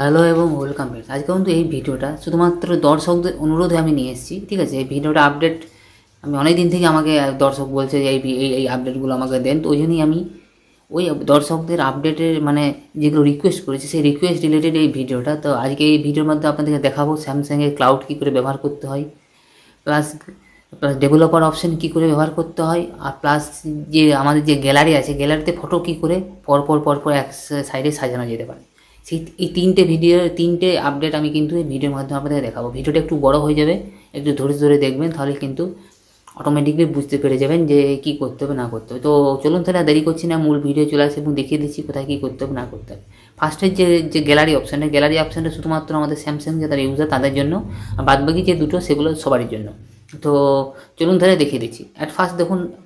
Hello এবং welcome back. আজকে কিন্তু এই ভিডিওটা শুধুমাত্র দর্শকদের অনুরোধে আমি নিয়ে এসেছি, ঠিক আছে। এই ভিডিওটা আপডেট আমি অনেক দিন থেকে আমাকে দর্শক বলছে যে এই আপডেটগুলো আমাকে দেন, তো ওই জন্যই আমি ওই দর্শকদের আপডেটের মানে যেগুলো রিকোয়েস্ট করেছি সেই রিকোয়েস্ট রিলেটেড এই ভিডিওটা। তো আজকে এই ভিডিওর মধ্যে আপনাদেরকে দেখাবো স্যামসাংয়ের ক্লাউড কী করে ব্যবহার করতে হয়, প্লাস প্লাস ডেভেলপার অপশান কী করে ব্যবহার করতে হয়, আর প্লাস যে আমাদের যে গ্যালারি আছে গ্যালারিতে ফটো কী করে পরপর এক সাইডে সাজানো যেতে পারে। সেই এই তিনটে আপডেট আমি কিন্তু এই ভিডিওর মাধ্যমে আপনাদের দেখাবো। ভিডিওটা একটু বড় হয়ে যাবে, একটু ধরে ধরে দেখবেন, তাহলে কিন্তু অটোমেটিকলি বুঝতে পেরে যাবেন যে কী করতে হবে না করতে হবে। তো চলুন তাহলে দেরি করছি না, মূল ভিডিও চলে আসে এবং দেখিয়ে দিচ্ছি কোথায় কী করতে হবে না করতে হবে। ফার্স্টের যে গ্যালারি অপশানটা শুধুমাত্র আমাদের স্যামসাং যারা ইউজার তাদের জন্য, আর বাদবাকি যে দুটো সেগুলো সবারই জন্য। তো চলুন তাহলে দেখিয়ে দিচ্ছি।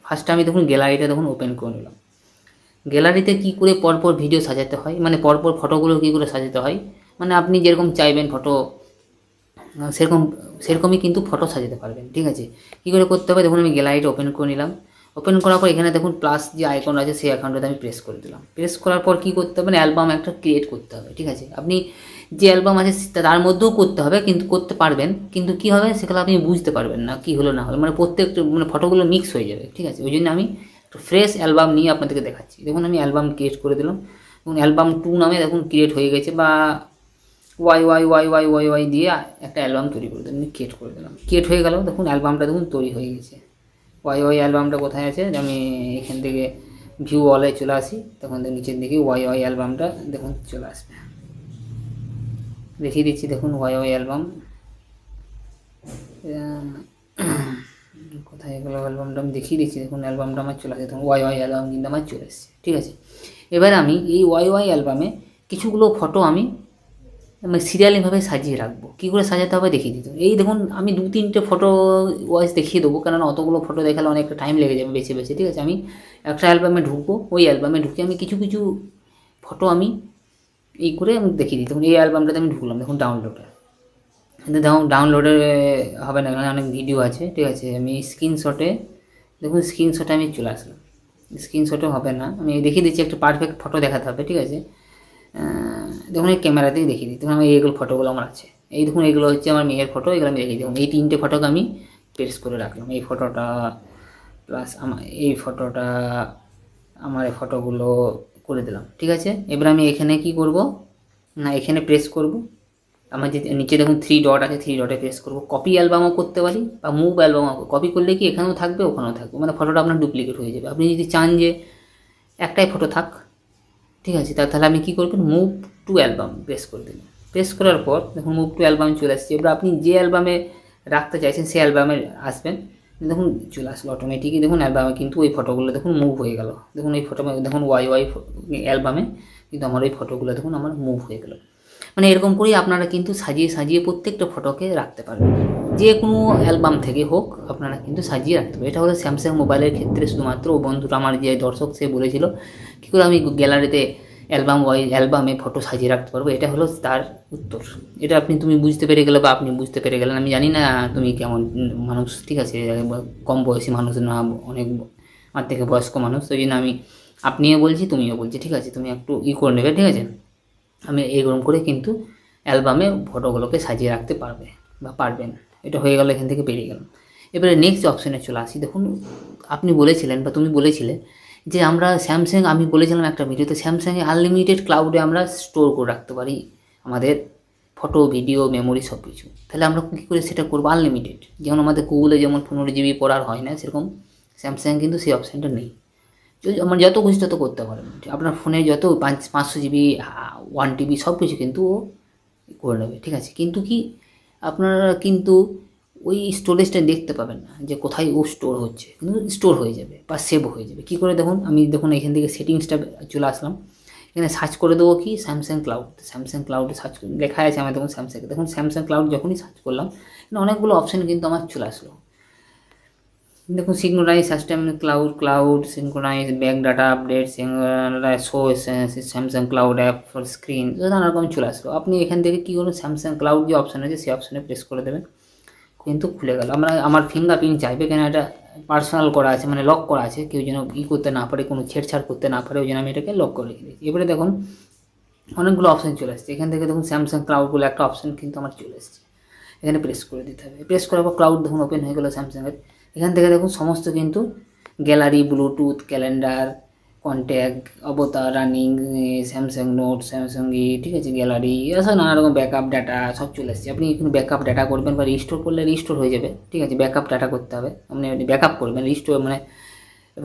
ফার্স্টে আমি গ্যালারিটা ওপেন করে নিলাম। গ্যালারিতে কী করে পরপর ভিডিও সাজাতে হয়, মানে পরপর ফটোগুলো কী করে সাজাতে হয়, মানে আপনি যেরকম চাইবেন ফটো সেরকমই কিন্তু ফটো সাজাতে পারবেন, ঠিক আছে। কী করে করতে হবে আমি গ্যালারিটা ওপেন করে নিলাম। ওপেন করার পর এখানে প্লাস যে আইকন আছে সেই আইকনটাতে আমি প্রেস করে দিলাম। প্রেস করার পর কী করতে হবে, অ্যালবাম একটা ক্রিয়েট করতে হবে, ঠিক আছে। আপনি যে অ্যালবাম আছে তার মধ্যেও করতে হবে, কিন্তু করতে পারবেন, কিন্তু কী হবে সেগুলো আপনি বুঝতে পারবেন না কী হলো না হলো, মানে প্রত্যেকটা ফটোগুলো মিক্স হয়ে যাবে, ঠিক আছে। ওই জন্য আমি ফ্রেশ অ্যালবাম নিয়ে আপনাদেরকে দেখাচ্ছি। আমি অ্যালবাম ক্রিয়েট করে দিলাম এবং অ্যালবাম 2 নামে ক্রিয়েট হয়ে গেছে, বা ওয়াই দিয়ে একটা অ্যালবাম তৈরি করে দিলাম, ক্রিয়েট করে দিলাম। ক্রিয়েট হয়ে গেল, অ্যালবামটা তৈরি হয়ে গেছে। ওয়াই অ্যালবামটা কোথায় আছে, আমি এখান থেকে ভিউ অলে চলে আসি, তখন নিচের দিকে ওয়াই অ্যালবামটা চলে আসবে। দেখিয়ে দিচ্ছি, ওয়াই অ্যালবাম কোথায় গেলো অ্যালবামটা, আমি দেখিয়ে দিচ্ছি। অ্যালবামটা আমার চলে আসে, ওয়াই অ্যালবাম কিন্তু আমার চলে এসেছে, ঠিক আছে। এবার আমি এই ওয়াই অ্যালবামে কিছুগুলো ফটো আমি সিরিয়ালিভাবে সাজিয়ে রাখবো। কী করে সাজাতে হবে দেখিয়ে দিতে। এই আমি 2-3টে ফটো ওয়াইজ দেখিয়ে দেবো, কারণ অতগুলো ফটো দেখালে অনেকটা টাইম লেগে যাবে বেছে বেছে, ঠিক আছে। আমি একটা অ্যালবামে ঢুকবো, ওই অ্যালবামে ঢুকে আমি কিছু ফটো আমি এই করে আমি দেখিয়ে দিই। এই অ্যালবামটাতে আমি ঢুকলাম, ডাউনলোডে। কিন্তু ডাউনলোডে হবে না, এখানে অনেক ভিডিও আছে, ঠিক আছে। আমি স্ক্রিনশটে আমি চলে আসলাম। স্ক্রিনশটে হবে না, আমি দেখিয়ে দিচ্ছি, একটা পারফেক্ট ফটো দেখাতে হবে, ঠিক আছে। এই ক্যামেরাতেই দেখিয়ে দিই। আমি এইগুলো ফটোগুলো আমার আছে, এইগুলো হচ্ছে আমার মেয়ের ফটো, এগুলো আমি দেখিয়ে দিই। এই 3টে ফটোকে আমি প্রেস করে রাখলাম। এই ফটোটা প্লাস এই ফটোটা আমার এই ফটোগুলো করে দিলাম, ঠিক আছে। এবার আমি এখানে কি করব না, এখানে প্রেস করব। আমার যে নিচে 3 ডট আছে, 3 ডটে প্রেস করব। কপি অ্যালবামও করতে পারি বা মুভ অ্যালবামও। কপি করলে কি এখানেও থাকবে ওখানেও থাকবে, মানে ফটোটা আপনার ডুপ্লিকেট হয়ে যাবে। আপনি যদি চান যে একটাই ফটো থাক, ঠিক আছে, তাহলে আমি কী করবেন, মুভ টু অ্যালবাম প্রেস করে দেবেন। প্রেস করার পর মুভ টু অ্যালবাম চলে আসছে। এবার আপনি যে অ্যালবামে রাখতে চাইছেন সেই অ্যালবামে আসবেন, চলে আসলো অটোমেটিকই। অ্যালবামে কিন্তু ওই ফটোগুলো মুভ হয়ে গেল। এই ফটো ওয়াই অ্যালবামে কিন্তু আমার ওই ফটোগুলো আমার মুভ হয়ে গেল। মানে এরকম করেই আপনারা কিন্তু সাজিয়ে সাজিয়ে প্রত্যেকটা ফটোকে রাখতে পারবেন। যে কোনো অ্যালবাম থেকে হোক আপনারা কিন্তু সাজিয়ে রাখতে পারবেন। এটা হলো স্যামসাং মোবাইলের ক্ষেত্রে শুধুমাত্র। ও বন্ধুটা আমার যে দর্শক সে বলেছিল কী করে আমি গ্যালারিতে অ্যালবামে ফটো সাজিয়ে রাখতে পারবো, এটা হলো তার উত্তর। এটা তুমি বুঝতে পেরে গেলে বা আপনি বুঝতে পেরে গেলেন, আমি জানি না তুমি কেমন মানুষ, ঠিক আছে, কম বয়সী মানুষ না, অনেক আমার থেকে বয়স্ক মানুষ, ওই জন্য আমি আপনিও বলছি তুমিও বলছি, ঠিক আছে। তুমি একটু করে নেবে, ঠিক আছে। আমি এইরকম করে কিন্তু অ্যালবামে ফটোগুলোকে সাজিয়ে রাখতে পারবেন। এটা হয়ে গেল, এখান থেকে বেরিয়ে গেলাম। এবারে নেক্সট অপশানে চলে আসি। আপনি বলেছিলেন বা তুমি বলেছিলে যে আমি বলেছিলাম একটা ভিডিওতে, স্যামসাংয়ে আনলিমিটেড ক্লাউডে আমরা স্টোর করে রাখতে পারি আমাদের ফটো, ভিডিও, মেমোরি সব কিছু। তাহলে আমরা কী করে সেটা করবো আনলিমিটেড? যেমন আমাদের গুগলে যেমন 15 জিবি পড়ার হয় না, সেরকম স্যামসাং কিন্তু সেই অপশানটা নেই। আমার যত খুশি তত করতে পারেন, আপনার ফোনে যত 500 জিবি 1 টিবি সব কিছু কিন্তু ও করে নেবে, ঠিক আছে। কিন্তু কি আপনারা কিন্তু ওই স্টোরেজটা দেখতে পাবেন না যে কোথায় ও স্টোর হচ্ছে, কিন্তু স্টোর হয়ে যাবে বা সেভ হয়ে যাবে। কী করে আমি এখান থেকে সেটিংসটা চলে আসলাম। এখানে সার্চ করে দেবো কি স্যামসাং ক্লাউডে সার্চ করে লেখা আছে আমার স্যামসাং ক্লাউড যখনই সার্চ করলাম অনেকগুলো অপশান কিন্তু আমার চলে আসলো। Synchronise system cloud synchronise back data update show Samsung cloud app for screen, নানা রকম চলে আসলো। আপনি এখান থেকে কী করবেন, স্যামসাং ক্লাউড যে অপশান আছে সেই অপশানে প্রেস করে দেবেন, কিন্তু খুলে গেল। আমার ফিঙ্গারপ্রিন্ট চাইবে, কেন এটা পার্সোনাল করা আছে, মানে লক করা আছে, কেউ যেন করতে না পারে, কোনো ছেড়ছাড় করতে না পারে, ওই জন্য আমি এটাকে লক করে রেখে দিয়েছি। এবারে অনেকগুলো অপশান চলে আসছে। এখান থেকে দেখুন স্যামসাং ক্লাউড বলে একটা অপশান কিন্তু আমার চলে এসছে। এখানে প্রেস করে দিতে হবে। প্রেস করার পর ক্লাউড দেখুন ওপেন হয়ে গেলো স্যামসাংয়ের। এখান থেকে দেখুন সমস্ত কিন্তু গ্যালারি, ব্লুটুথ, ক্যালেন্ডার, কন্ট্যাক্ট, অবতার, রানিং, স্যামসাং নোট, স্যামসাং ঠিক আছে, গ্যালারি, এসব নানা রকম ব্যাকআপ ডাটা সব চলে আসছে। আপনি এখানে ব্যাকআপ ডাটা করবেন বা রিস্টোর করলে রিস্টোর হয়ে যাবে, ঠিক আছে। ব্যাকআপ ডাটা করতে হবে, আপনি ব্যাকআপ করবেন, রিস্টোর মানে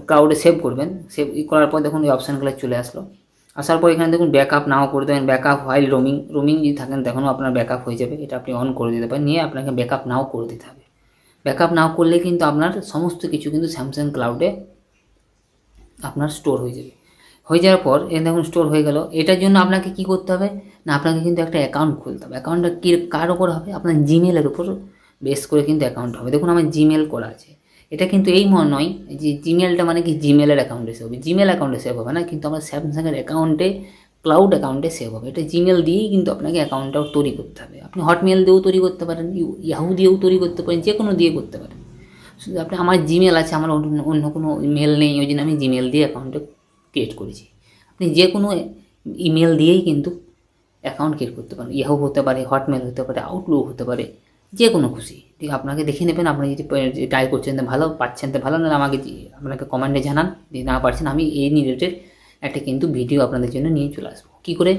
ক্লাউডে সেভ করবেন। সেভ করার পর দেখুন এই অপশানগুলো চলে আসলো। আসার পর এখানে দেখুন ব্যাকআপ নাও করে দেবেন, ব্যাকআপ হয় রোমিং যদি থাকেন তখনও আপনার ব্যাকআপ হয়ে যাবে। এটা আপনি অন করে দিতে পারেন, নিয়ে আপনাকে ব্যাকআপ নাও করে দিতে হবে। ব্যাকআপ নাও করলে কিন্তু আপনার সমস্ত কিছু কিন্তু স্যামসাং ক্লাউডে আপনার স্টোর হয়ে যাবে। হয়ে যাওয়ার পর এ দেখুন স্টোর হয়ে গেল। এটার জন্য আপনাকে কি করতে হবে না, আপনাকে কিন্তু একটা অ্যাকাউন্ট খুলতে হবে। অ্যাকাউন্টটা কি কার ওপর হবে, আপনার জিমেলের উপর বেস করে কিন্তু অ্যাকাউন্ট হবে। দেখুন আমার জিমেল করা আছে। এটা কিন্তু এই মনে নয় যে জিমেলটা মানে কি জিমেলের অ্যাকাউন্টে সেভ হবে, জিমেল অ্যাকাউন্টে সেভ হবে না, কিন্তু আমার স্যামসাংয়ের অ্যাকাউন্টে ক্লাউড অ্যাকাউন্টে সেভ হবে। এটা জিমেল দিয়েই কিন্তু আপনাকে অ্যাকাউন্টটাও তৈরি করতে হবে। আপনি হটমেল দিয়েও তৈরি করতে পারেন, ইয়াহু দিয়েও তৈরি করতে পারেন, যে কোনো দিয়ে করতে পারেন। শুধু আপনি, আমার জিমেল আছে, আমার অন্য কোনো ইমেল নেই, ওই জন্য আমি জিমেল দিয়ে অ্যাকাউন্টে ক্রিয়েট করেছি। আপনি যে কোনো ইমেল দিয়েই কিন্তু অ্যাকাউন্ট ক্রিয়েট করতে পারেন। ইয়াহু হতে পারে, হটমেল হতে পারে, আউটলুক হতে পারে, যে কোনো খুশি। ঠিক আপনাকে দেখে নেবেন, আপনি যদি ট্রাই করছেন তো ভালো, পাচ্ছেন তো ভালো, নাহলে আমাকে আপনাকে কমেন্টে জানান যে না পারছেন। আমি এই রিলেটেড একটা কিন্তু ভিডিও আপনাদের জন্য নিয়ে চলে আসবো, কী করে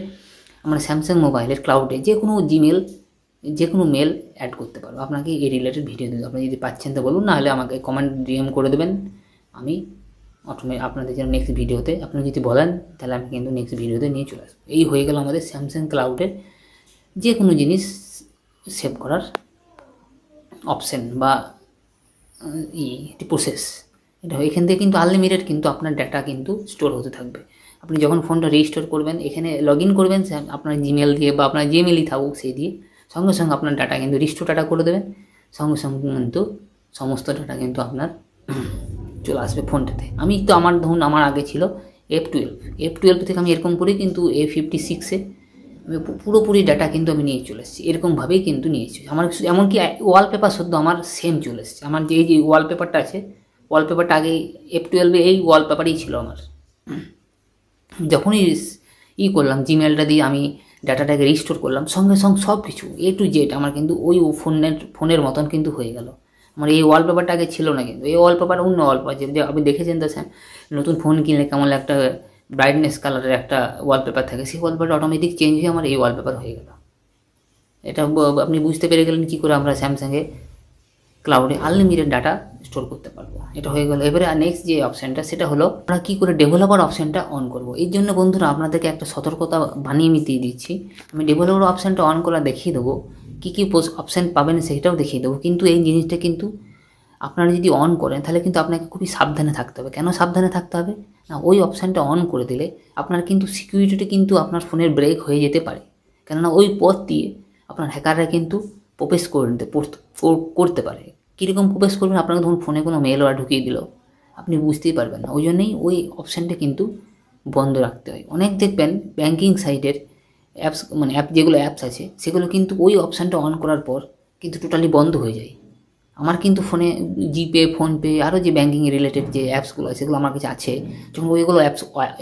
আমরা স্যামসাং মোবাইলের ক্লাউডে যে কোনো জিমেল, যে কোনো মেল অ্যাড করতে পারবো। আপনাকে এই রিলেটেড ভিডিও দেবো। আপনি যদি পাচ্ছেন তো বলুন, নাহলে আমাকে কমেন্ট ডিএম করে দেবেন। আমি আপনাদের জন্য নেক্সট ভিডিওতে, আপনি যদি বলেন তাহলে আমি কিন্তু নেক্সট ভিডিওতে নিয়ে চলে আসবো। এই হয়ে গেল আমাদের স্যামসাং ক্লাউডের যে কোনো জিনিস সেভ করার অপশান বা প্রসেস। এটা এখান থেকে কিন্তু আনলিমিটেড কিন্তু আপনার ডাটা কিন্তু স্টোর হতে থাকবে। আপনি যখন ফোনটা রেজিস্টার করবেন, এখানে লগ ইন করবেন আপনার জিমেল দিয়ে বা আপনার জিমেলই থাকুক সেই দিয়ে, সঙ্গে সঙ্গে আপনার ডাটা কিন্তু রিস্টোর ডাটা করে দেবেন। সঙ্গে সঙ্গে কিন্তু সমস্ত ডাটা কিন্তু আপনার চলে আসবে ফোনটাতে। আমি তো আমার ধরুন আমার আগে ছিল F12 থেকে আমি এরকম করেই কিন্তু A56-এ আমি পুরোপুরি ডাটা কিন্তু আমি নিয়ে চলে এসেছি। এরকমভাবেই কিন্তু নিয়েছি। আমার এমনকি ওয়ালপেপার সদ্য আমার সেম চলে এসেছে। আমার যে ওয়ালপেপারটা আছে, ওয়ালপেপারটা আগে F12-এ এই ওয়ালপেপারই ছিল আমার। যখনই করলাম জিমেলটা দিয়ে আমি ডাটাটাকে রিস্টোর করলাম, সঙ্গে সঙ্গে সব কিছু A to Z আমার কিন্তু ওই ফোনের মতন কিন্তু হয়ে গেল। আমার এই ওয়ালপেপারটা আগে ছিল না, কিন্তু এই ওয়ালপেপার অন্য ওয়ালপেপার যে আপনি দেখেছেন তো নতুন ফোন কিনলে কেমন একটা ব্রাইটনেস কালারের একটা ওয়ালপেপার থাকে, সেই ওয়ালপেপারটা অটোমেটিক চেঞ্জ হয়ে আমার এই ওয়ালপেপার হয়ে গেল। এটা আপনি বুঝতে পেরে গেলেন কী করে আমরা স্যামসাংয়ে ক্লাউডে আনলিমিটেড ডাটা স্টোর করতে পারবো। এটা হয়ে গেল। এবারে নেক্সট যে অপশানটা সেটা হলো আমরা কী করে ডেভেলপার অপশানটা অন করব। এই জন্য বন্ধুরা আপনাদেরকে একটা সতর্কতা বানিয়ে আমি দিয়ে দিচ্ছি। আমি ডেভেলপার অপশানটা অন করা দেখিয়ে দেবো, কী কী অপশান পাবেন সেটাও দেখিয়ে দেবো। কিন্তু এই জিনিসটা কিন্তু আপনারা যদি অন করেন তাহলে কিন্তু আপনাকে খুবই সাবধানে থাকতে হবে। কেন সাবধানে থাকতে হবে না, ওই অপশানটা অন করে দিলে আপনার কিন্তু সিকিউরিটি কিন্তু আপনার ফোনের ব্রেক হয়ে যেতে পারে। কেননা ওই পথ দিয়ে আপনার হ্যাকাররা কিন্তু প্রবেশ করতে পারে। কীরকম প্রবেশ করবেন, আপনাকে ধরুন ফোনে কোনো মেল ওরা ঢুকিয়ে দিল, আপনি বুঝতেই পারবেন না। ওই জন্যই ওই অপশানটা কিন্তু বন্ধ রাখতে হয়। অনেক দেখবেন ব্যাঙ্কিং সাইটের অ্যাপস, মানে যেগুলো অ্যাপস আছে সেগুলো কিন্তু ওই অপশানটা অন করার পর কিন্তু টোটালি বন্ধ হয়ে যায়। আমার কিন্তু ফোনে জিপে, ফোনপে, আরও যে ব্যাঙ্কিং রিলেটেড যে অ্যাপসগুলো আছে সেগুলো আমার কাছে আছে। যখন ওইগুলো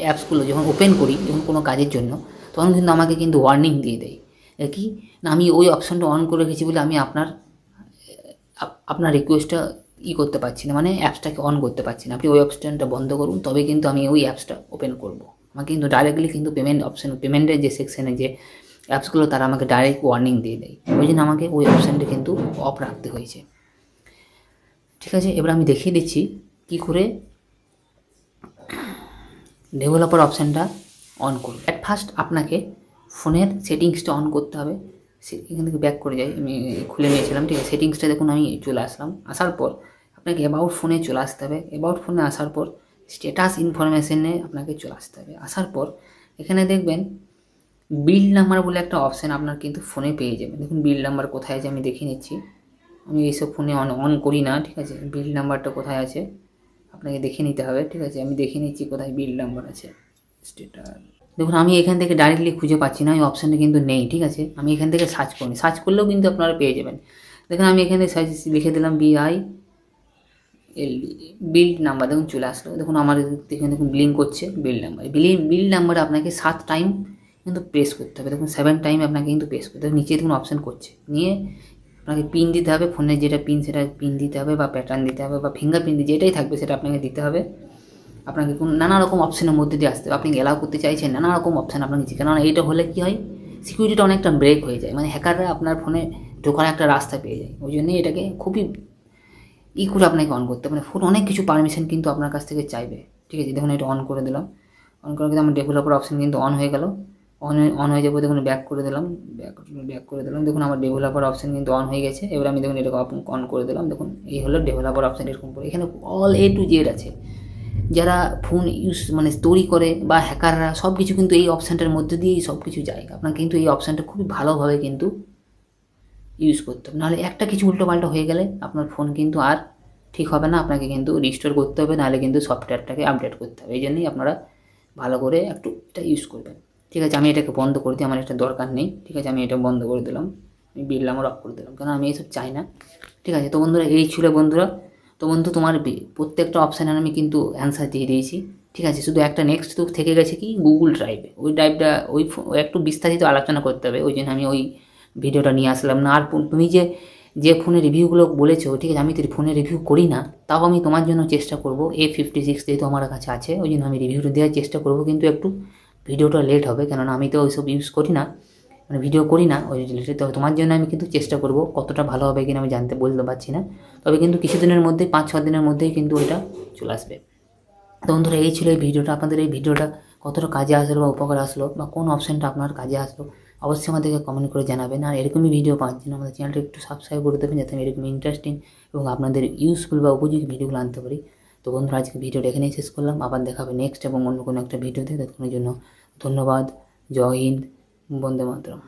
অ্যাপসগুলো যখন ওপেন করি, যখন কোনো কাজের জন্য, তখন কিন্তু আমাকে কিন্তু ওয়ার্নিং দিয়ে দেয় কি না, আমি ওই অপশানটা অন করে রেখেছি বলে আমি আপনার রিকোয়েস্টটা করতে পারছি না, মানে অ্যাপসটাকে অন করতে পারছি না। আপনি ওই অপশানটা বন্ধ করুন, তবে কিন্তু আমি ওই অ্যাপসটা ওপেন করব। আমাকে কিন্তু ডাইরেক্টলি কিন্তু পেমেন্টের যে সেকশানে যে অ্যাপসগুলো তারা আমাকে ডাইরেক্ট ওয়ার্নিং দিয়ে দেয়। ওই জন্য আমাকে ওই অপশানটা কিন্তু অফ রাখতে হয়েছে। ঠিক আছে, এবার আমি দেখিয়ে দিচ্ছি কী করে ডেভেলপার অপশানটা অন করব। অ্যাট ফার্স্ট আপনাকে ফোনের সেটিংসটা অন করতে হবে। এখান থেকে ব্যাক করে যাই, আমি খুলে নিয়েছিলাম, ঠিক আছে। সেটিংসটা দেখুন আমি চলে আসলাম। আসার পর আপনাকে অ্যাবাউট ফোনে চলে আসতে হবে। অ্যাবাউট ফোনে আসার পর স্ট্যাটাস ইনফরমেশনে আপনাকে চলে আসতে হবে। আসার পর এখানে দেখবেন বিল্ড নাম্বার বলে একটা অপশান আপনার কিন্তু ফোনে পেয়ে যাবেন। দেখুন বিল্ড নাম্বার কোথায় আছে আমি দেখে নিচ্ছি। আমি এইসব ফোনে অন করি না, ঠিক আছে। বিল্ড নাম্বারটা কোথায় আছে আপনাকে দেখে নিতে হবে, ঠিক আছে। আমি দেখে নিচ্ছি কোথায় বিল্ড নাম্বার আছে। স্ট্যাটাস দেখুন আমি এখান থেকে ডাইরেক্টলি খুঁজে পাচ্ছি না, ওই অপশানটা কিন্তু নেই, ঠিক আছে। আমি এখান থেকে সার্চ করি, সার্চ করলেও কিন্তু আপনারা পেয়ে যাবেন। দেখুন আমি এখানে লিখে দিলাম BILD বিল্ড নাম্বার, দেখুন চলে আসলো। দেখুন আমার এখানে দেখুন ব্লিঙ্ক করছে বিল্ড নাম্বার। বিল্ড নাম্বারে আপনাকে 7 টাইম কিন্তু প্রেস করতে হবে। দেখুন 7 টাইম আপনাকে কিন্তু প্রেস করতে হবে। নিচে দেখুন অপশান করছে, নিয়ে আপনাকে পিন দিতে হবে, ফোনের যেটা পিন সেটা পিন দিতে হবে, বা প্যাটার্ন দিতে হবে, বা ফিঙ্গারপ্রিন্ট যেটাই থাকবে সেটা আপনাকে দিতে হবে। আপনাকে নানা রকম অপশানের মধ্যে দিয়ে আসতে হবে। আপনি অ্যালাউ করতে চাইছেন, নানা রকম অপশান আপনাকে দিচ্ছে। কেননা এইটা হলে কী হয়, সিকিউরিটিটা অনেকটা ব্রেক হয়ে যায়, মানে হ্যাকাররা আপনার ফোনে ঢোকার একটা রাস্তা পেয়ে যায়। ওই জন্যই এটাকে খুবই করে আপনাকে অন করতে হবে। ফোন অনেক কিছু পারমিশন কিন্তু আপনার কাছ থেকে চাইবে, ঠিক আছে। দেখুন এটা অন করে দিলাম, অন করে দিলে আমার ডেভেলপার অপশান কিন্তু অন হয়ে গেল। অন হয়ে যাবে, দেখুন ব্যাক করে দিলাম, ব্যাক করে দিলাম। দেখুন আমার ডেভেলপার অপশান কিন্তু অন হয়ে গেছে। এবার আমি দেখুন এটাকে অন করে দিলাম। দেখুন এই হলো ডেভেলপার অপশান, এরকম করে এখানে অল A to Z আছে। যারা ফোন মানে তৈরি করে বা হ্যাকাররা সব কিছু কিন্তু এই অপশানটার মধ্যে দিয়েই সব কিছু যায়। আপনার কিন্তু এই অপশানটা খুবই ভালোভাবে কিন্তু ইউজ করতে হবে, নাহলে একটা কিছু উল্টোপাল্টা হয়ে গেলে আপনার ফোন কিন্তু আর ঠিক হবে না। আপনাকে কিন্তু রিস্টোর করতে হবে, নাহলে কিন্তু সফটওয়্যারটাকে আপডেট করতে হবে। এই জন্যই আপনারা ভালো করে একটু এটা ইউজ করবেন, ঠিক আছে। আমি এটাকে বন্ধ করে দিই, আমার এটা দরকার নেই, ঠিক আছে। আমি এটা বন্ধ করে দিলাম, আমি বিল আমার অফ করে দিলাম, কারণ আমি এইসব চাই না, ঠিক আছে। তো বন্ধুরা এই ছিল বন্ধুরা। তো বন্ধু তোমার প্রত্যেকটা অপশানের আমি কিন্তু অ্যান্সার দিয়ে দিয়েছি, ঠিক আছে। শুধু একটা নেক্সট তো থেকে গেছে কি, গুগল ড্রাইভে। ওই ড্রাইভটা ওই একটু বিস্তারিত আলোচনা করতে হবে, ওই জন্য আমি ওই ভিডিওটা নিয়ে আসলাম না। আর তুমি যে ফোনের রিভিউগুলো বলেছো, ঠিক আছে, আমি তো ফোনের রিভিউ করি না, তাও আমি তোমার জন্য চেষ্টা করবো। A56 যেহেতু আমার কাছে আছে, ওই জন্য আমি রিভিউটা দেওয়ার চেষ্টা করবো, কিন্তু একটু ভিডিওটা লেট হবে, কেননা আমি তো ওইসব ইউজ করি না, মানে ভিডিও করি না ওই রিলেটেড। তবে তোমার জন্য আমি কিন্তু চেষ্টা করবো, কতটা ভালো হবে কিনা আমি বলতে পারছি না, তবে কিন্তু কিছুদিনের মধ্যে 5-6 দিনের মধ্যেই কিন্তু এটা চলে আসবে। তো বন্ধুরা এই ছিল এই ভিডিওটা। আপনাদের এই ভিডিওটা কতটা কাজে আসলো বা উপকার আসলো, বা কোন অপশানটা আপনার কাজে আসলো, অবশ্যই আমাদেরকে কমেন্ট করে জানাবেন। আর এরকমই ভিডিও পাওয়ার জন্য আমাদের চ্যানেলটা একটু সাবস্ক্রাইব করে দেবেন, যাতে আমি এরকম ইন্টারেস্টিং এবং আপনাদের ইউজফুল বা উপযোগী ভিডিওগুলো আনতে পারি। তো বন্ধুরা আজকে ভিডিওটা এখানেই শেষ করলাম, আবার দেখা হবে নেক্সট এবং অন্য কোনো একটা ভিডিওতে। ততক্ষণের জন্য ধন্যবাদ। জয় হিন্দ, বন্দে মাতরম।